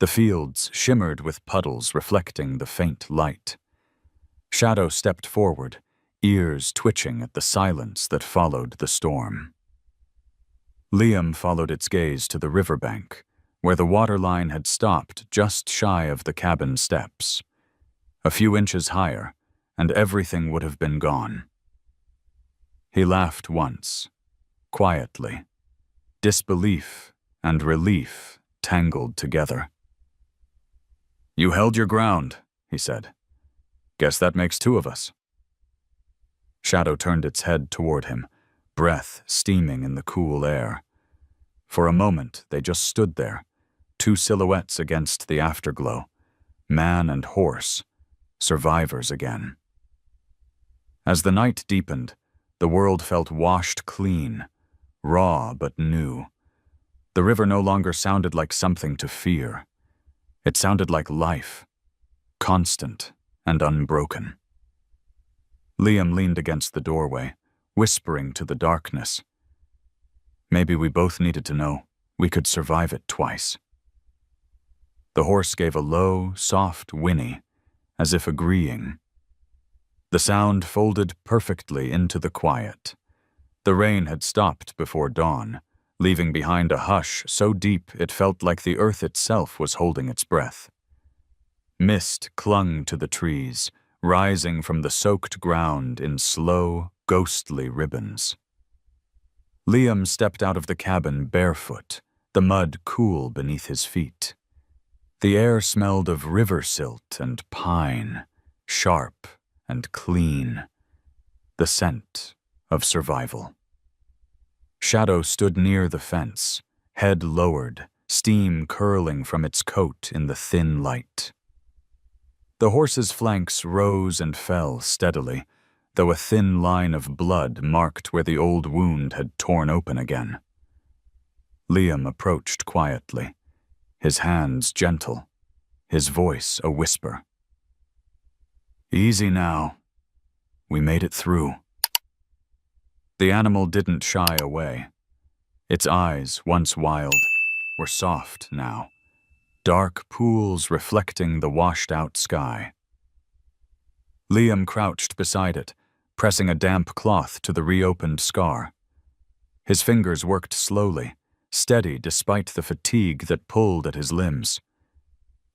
The fields shimmered with puddles reflecting the faint light. Shadow stepped forward, ears twitching at the silence that followed the storm. Liam followed its gaze to the riverbank, where the water line had stopped just shy of the cabin steps. A few inches higher, and everything would have been gone. He laughed once, quietly. Disbelief and relief tangled together. "You held your ground," he said. "Guess that makes two of us." Shadow turned its head toward him, breath steaming in the cool air. For a moment, they just stood there, two silhouettes against the afterglow, man and horse, survivors again. As the night deepened, the world felt washed clean, raw but new. The river no longer sounded like something to fear. It sounded like life, constant and unbroken. Liam leaned against the doorway, whispering to the darkness. Maybe we both needed to know we could survive it twice. The horse gave a low, soft whinny, as if agreeing. The sound folded perfectly into the quiet. The rain had stopped before dawn, leaving behind a hush so deep it felt like the earth itself was holding its breath. Mist clung to the trees, rising from the soaked ground in slow, ghostly ribbons. Liam stepped out of the cabin barefoot, the mud cool beneath his feet. The air smelled of river silt and pine, sharp and clean, the scent of survival. Shadow stood near the fence, head lowered, steam curling from its coat in the thin light. The horse's flanks rose and fell steadily, though a thin line of blood marked where the old wound had torn open again. Liam approached quietly, his hands gentle, his voice a whisper. "Easy now. We made it through." The animal didn't shy away. Its eyes, once wild, were soft now, dark pools reflecting the washed-out sky. Liam crouched beside it, pressing a damp cloth to the reopened scar. His fingers worked slowly, steady despite the fatigue that pulled at his limbs.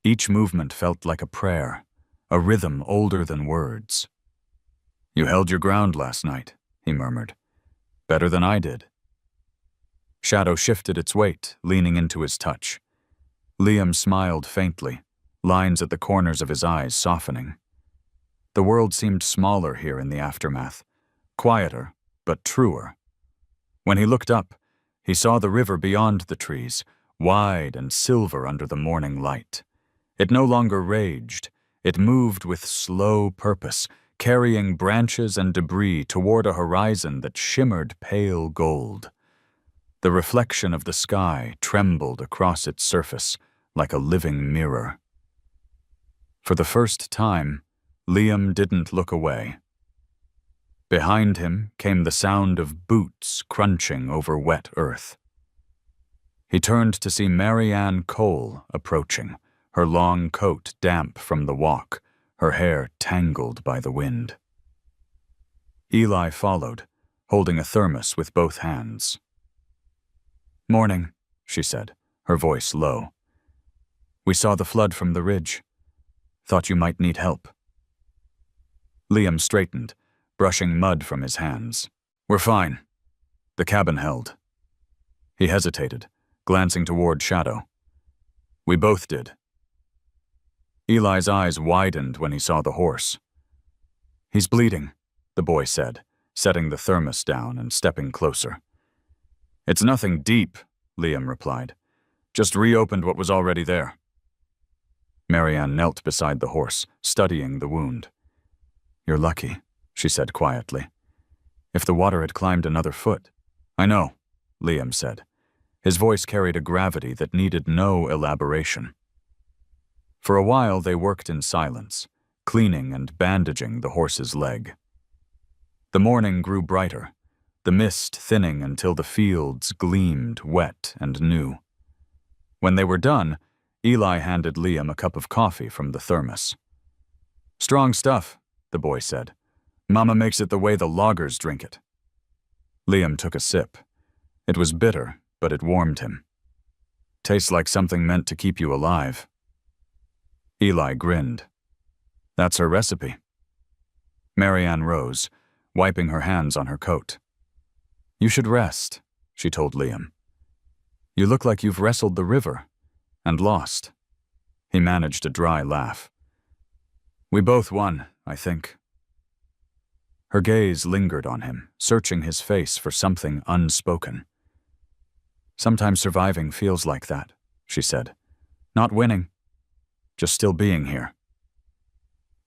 Each movement felt like a prayer, a rhythm older than words. "You held your ground last night," he murmured. "Better than I did." Shadow shifted its weight, leaning into his touch. Liam smiled faintly, lines at the corners of his eyes softening. The world seemed smaller here in the aftermath, quieter, but truer. When he looked up, he saw the river beyond the trees, wide and silver under the morning light. It no longer raged. It moved with slow purpose, carrying branches and debris toward a horizon that shimmered pale gold. The reflection of the sky trembled across its surface like a living mirror. For the first time, Liam didn't look away. Behind him came the sound of boots crunching over wet earth. He turned to see Marianne Cole approaching, her long coat damp from the walk, her hair tangled by the wind. Eli followed, holding a thermos with both hands. "Morning," she said, her voice low. "We saw the flood from the ridge. Thought you might need help." Liam straightened, brushing mud from his hands. "We're fine." The cabin held. He hesitated, glancing toward Shadow. "We both did." Eli's eyes widened when he saw the horse. "He's bleeding," the boy said, setting the thermos down and stepping closer. "It's nothing deep," Liam replied. "Just reopened what was already there." Marianne knelt beside the horse, studying the wound. "You're lucky," she said quietly. "If the water had climbed another foot—" "I know," Liam said. His voice carried a gravity that needed no elaboration. For a while they worked in silence, cleaning and bandaging the horse's leg. The morning grew brighter, the mist thinning until the fields gleamed wet and new. When they were done, Eli handed Liam a cup of coffee from the thermos. "Strong stuff," the boy said. "Mama makes it the way the loggers drink it." Liam took a sip. It was bitter, but it warmed him. "Tastes like something meant to keep you alive." Eli grinned. "That's her recipe." Marianne rose, wiping her hands on her coat. "You should rest," she told Liam. "You look like you've wrestled the river and lost." He managed a dry laugh. "We both won, I think." Her gaze lingered on him, searching his face for something unspoken. "Sometimes surviving feels like that," she said. "Not winning, just still being here."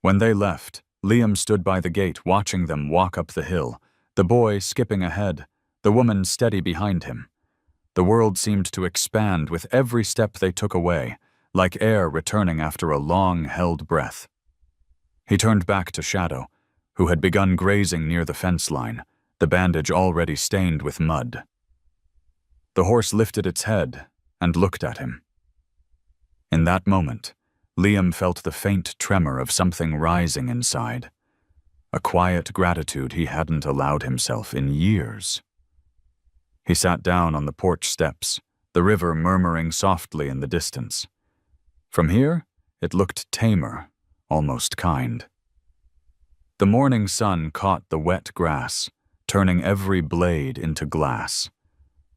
When they left, Liam stood by the gate watching them walk up the hill, the boy skipping ahead, the woman steady behind him. The world seemed to expand with every step they took away, like air returning after a long-held breath. He turned back to Shadow, who had begun grazing near the fence line, the bandage already stained with mud. The horse lifted its head and looked at him. In that moment, Liam felt the faint tremor of something rising inside, a quiet gratitude he hadn't allowed himself in years. He sat down on the porch steps, the river murmuring softly in the distance. From here, it looked tamer, almost kind. The morning sun caught the wet grass, turning every blade into glass.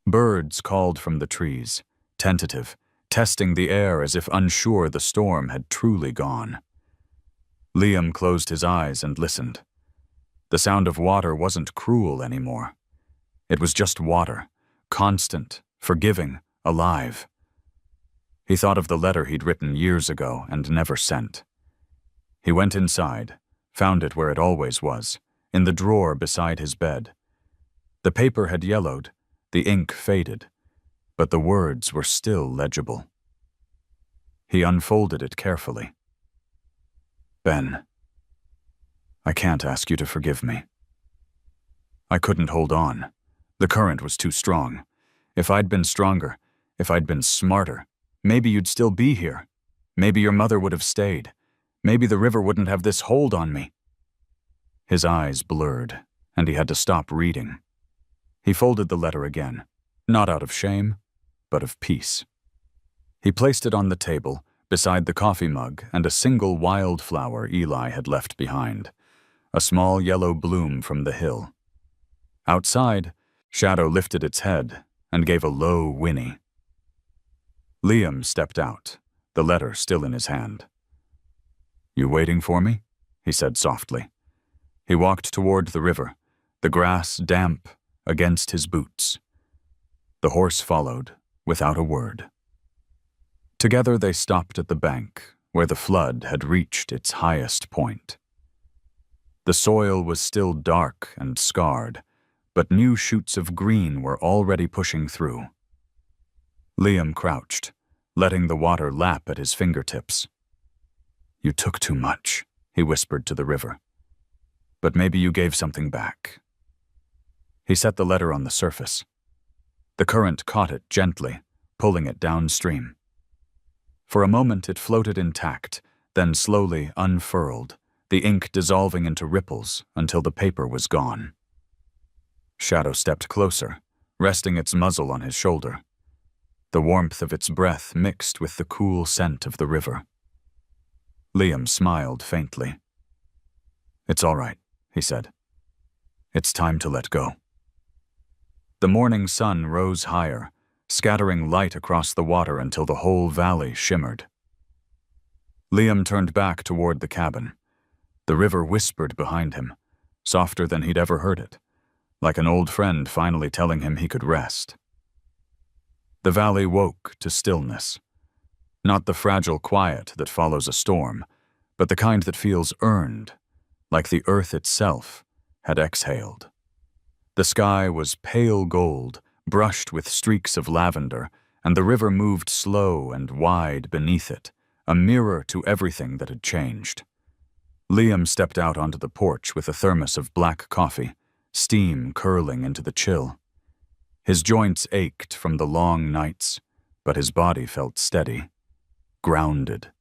Birds called from the trees, tentative, testing the air as if unsure the storm had truly gone. Liam closed his eyes and listened. The sound of water wasn't cruel anymore. It was just water, constant, forgiving, alive. He thought of the letter he'd written years ago and never sent. He went inside, found it where it always was, in the drawer beside his bed. The paper had yellowed, the ink faded, but the words were still legible. He unfolded it carefully. Ben, I can't ask you to forgive me. I couldn't hold on. The current was too strong. If I'd been stronger, if I'd been smarter, maybe you'd still be here. Maybe your mother would have stayed. Maybe the river wouldn't have this hold on me. His eyes blurred, and he had to stop reading. He folded the letter again, not out of shame, but of peace. He placed it on the table, beside the coffee mug and a single wildflower Eli had left behind, a small yellow bloom from the hill. Outside, Shadow lifted its head and gave a low whinny. Liam stepped out, the letter still in his hand. You waiting for me? He said softly. He walked toward the river, the grass damp against his boots. The horse followed, without a word. Together they stopped at the bank, where the flood had reached its highest point. The soil was still dark and scarred, but new shoots of green were already pushing through. Liam crouched, letting the water lap at his fingertips. You took too much, he whispered to the river. But maybe you gave something back. He set the letter on the surface. The current caught it gently, pulling it downstream. For a moment it floated intact, then slowly unfurled, the ink dissolving into ripples until the paper was gone. Shadow stepped closer, resting its muzzle on his shoulder. The warmth of its breath mixed with the cool scent of the river. Liam smiled faintly. It's all right, he said. It's time to let go. The morning sun rose higher, scattering light across the water until the whole valley shimmered. Liam turned back toward the cabin. The river whispered behind him, softer than he'd ever heard it, like an old friend finally telling him he could rest. The valley woke to stillness, not the fragile quiet that follows a storm, but the kind that feels earned, like the earth itself had exhaled. The sky was pale gold, brushed with streaks of lavender, and the river moved slow and wide beneath it, a mirror to everything that had changed. Liam stepped out onto the porch with a thermos of black coffee, steam curling into the chill. His joints ached from the long nights, but his body felt steady, grounded.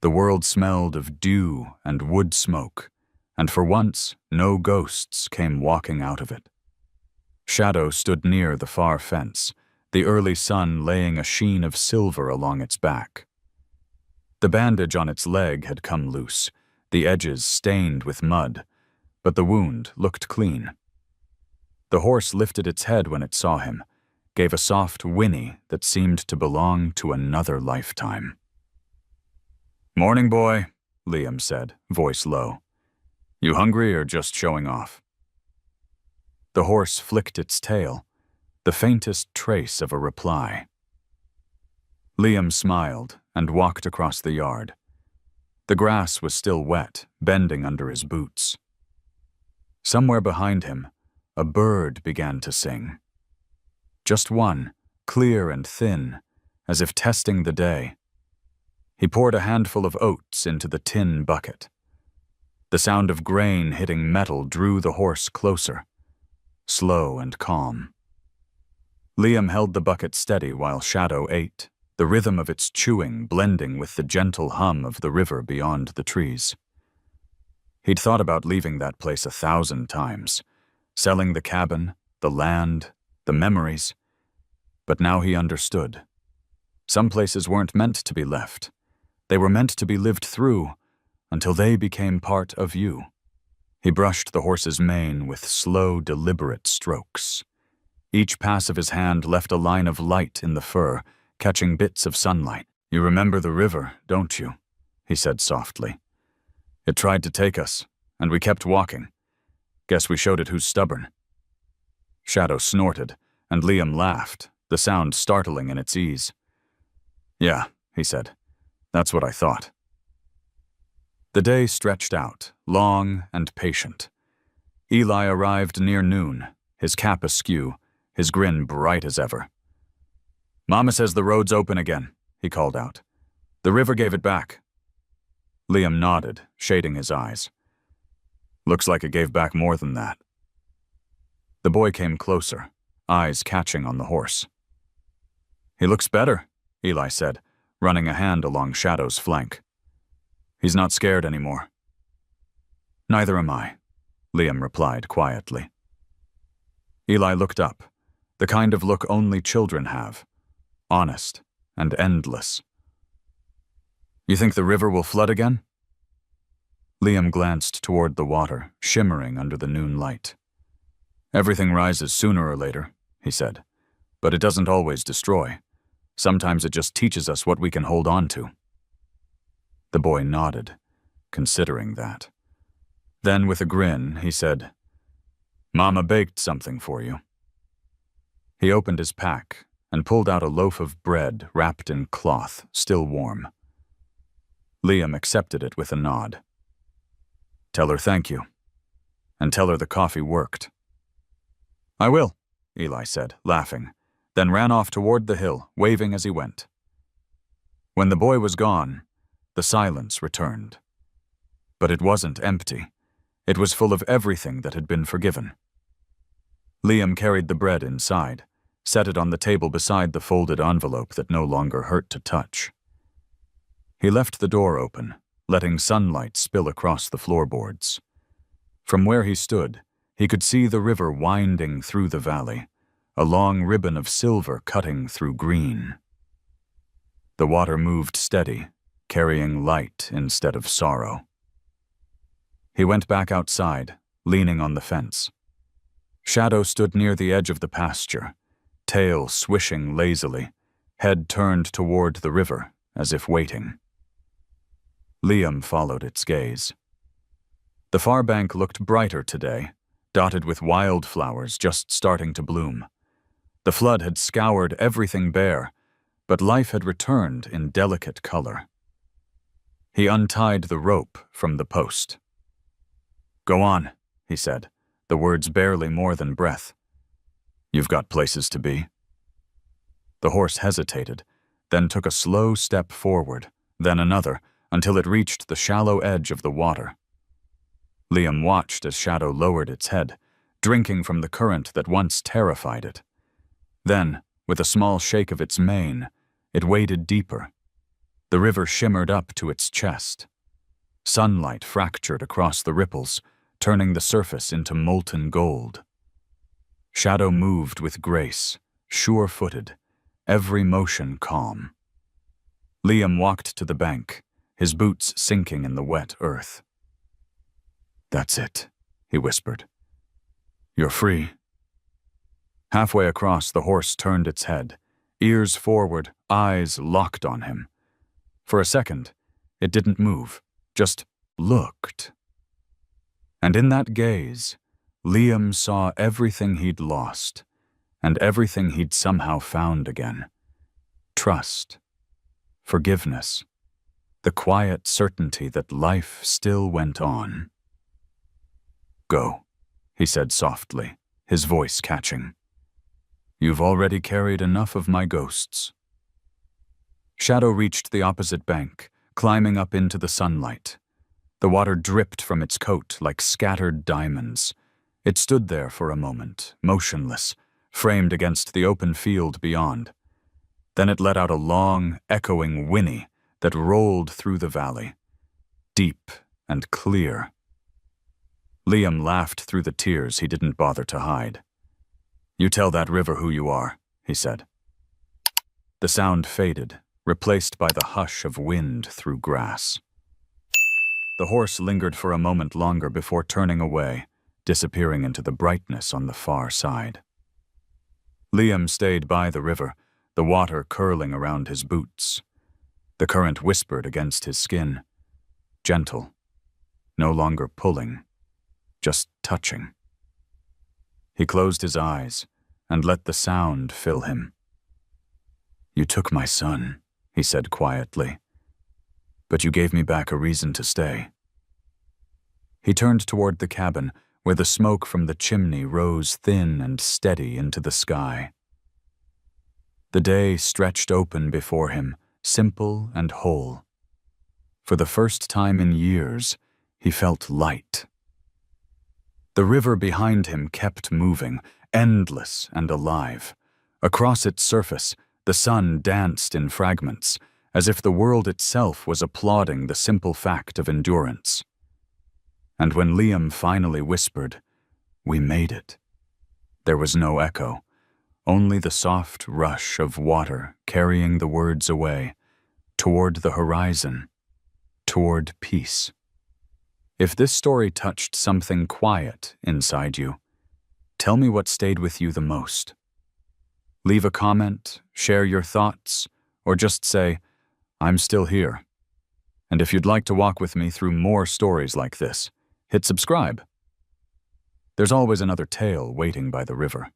The world smelled of dew and wood smoke, and for once no ghosts came walking out of it. Shadow stood near the far fence, the early sun laying a sheen of silver along its back. The bandage on its leg had come loose, the edges stained with mud, but the wound looked clean. The horse lifted its head when it saw him, gave a soft whinny that seemed to belong to another lifetime. Morning, boy, Liam said, voice low. You hungry or just showing off? The horse flicked its tail, the faintest trace of a reply. Liam smiled and walked across the yard. The grass was still wet, bending under his boots. Somewhere behind him, a bird began to sing. Just one, clear and thin, as if testing the day. He poured a handful of oats into the tin bucket. The sound of grain hitting metal drew the horse closer, slow and calm. Liam held the bucket steady while Shadow ate, the rhythm of its chewing blending with the gentle hum of the river beyond the trees. He'd thought about leaving that place 1,000 times, selling the cabin, the land, the memories. But now he understood. Some places weren't meant to be left. They were meant to be lived through until they became part of you. He brushed the horse's mane with slow, deliberate strokes. Each pass of his hand left a line of light in the fur, catching bits of sunlight. "You remember the river, don't you?" he said softly. "It tried to take us, and we kept walking. Guess we showed it who's stubborn." Shadow snorted, and Liam laughed, the sound startling in its ease. "Yeah," he said. "That's what I thought." The day stretched out, long and patient. Eli arrived near noon, his cap askew, his grin bright as ever. "Mama says the road's open again," he called out. "The river gave it back." Liam nodded, shading his eyes. "Looks like it gave back more than that." The boy came closer, eyes catching on the horse. "He looks better," Eli said, running a hand along Shadow's flank. "He's not scared anymore." "Neither am I," Liam replied quietly. Eli looked up, the kind of look only children have, honest and endless. "You think the river will flood again?" Liam glanced toward the water, shimmering under the noon light. "Everything rises sooner or later," he said, "but it doesn't always destroy. Sometimes it just teaches us what we can hold on to." The boy nodded, considering that. Then, with a grin, he said, "Mama baked something for you." He opened his pack and pulled out a loaf of bread wrapped in cloth, still warm. Liam accepted it with a nod. "Tell her thank you, and tell her the coffee worked." "I will," Eli said, laughing, then ran off toward the hill, waving as he went. When the boy was gone, the silence returned. But it wasn't empty. It was full of everything that had been forgiven. Liam carried the bread inside, set it on the table beside the folded envelope that no longer hurt to touch. He left the door open, letting sunlight spill across the floorboards. From where he stood, he could see the river winding through the valley, a long ribbon of silver cutting through green. The water moved steady, carrying light instead of sorrow. He went back outside, leaning on the fence. Shadow stood near the edge of the pasture, tail swishing lazily, head turned toward the river as if waiting. Liam followed its gaze. The far bank looked brighter today, dotted with wildflowers just starting to bloom. The flood had scoured everything bare, but life had returned in delicate color. He untied the rope from the post. "Go on," he said, the words barely more than breath. "You've got places to be." The horse hesitated, then took a slow step forward, then another, until it reached the shallow edge of the water. Liam watched as Shadow lowered its head, drinking from the current that once terrified it. Then, with a small shake of its mane, it waded deeper. The river shimmered up to its chest. Sunlight fractured across the ripples, turning the surface into molten gold. Shadow moved with grace, sure-footed, every motion calm. Liam walked to the bank, his boots sinking in the wet earth. "That's it," he whispered. "You're free." Halfway across, the horse turned its head, ears forward, eyes locked on him. For a second, it didn't move, just looked. And in that gaze, Liam saw everything he'd lost, and everything he'd somehow found again. Trust, forgiveness, the quiet certainty that life still went on. "Go," he said softly, his voice catching. "You've already carried enough of my ghosts." Shadow reached the opposite bank, climbing up into the sunlight. The water dripped from its coat like scattered diamonds. It stood there for a moment, motionless, framed against the open field beyond. Then it let out a long, echoing whinny that rolled through the valley, deep and clear, Liam laughed through the tears he didn't bother to hide. "You tell that river who you are," he said. The sound faded, replaced by the hush of wind through grass. The horse lingered for a moment longer before turning away, disappearing into the brightness on the far side. Liam stayed by the river, the water curling around his boots. The current whispered against his skin, gentle, no longer pulling, just touching. He closed his eyes and let the sound fill him. "You took my son," he said quietly, "but you gave me back a reason to stay." He turned toward the cabin, where the smoke from the chimney rose thin and steady into the sky. The day stretched open before him, simple and whole. For the first time in years, he felt light. The river behind him kept moving, endless and alive. Across its surface, the sun danced in fragments, as if the world itself was applauding the simple fact of endurance. And when Liam finally whispered, "We made it," there was no echo, only the soft rush of water carrying the words away, toward the horizon, toward peace. If this story touched something quiet inside you, tell me what stayed with you the most. Leave a comment, share your thoughts, or just say, "I'm still here." And if you'd like to walk with me through more stories like this, hit subscribe. There's always another tale waiting by the river.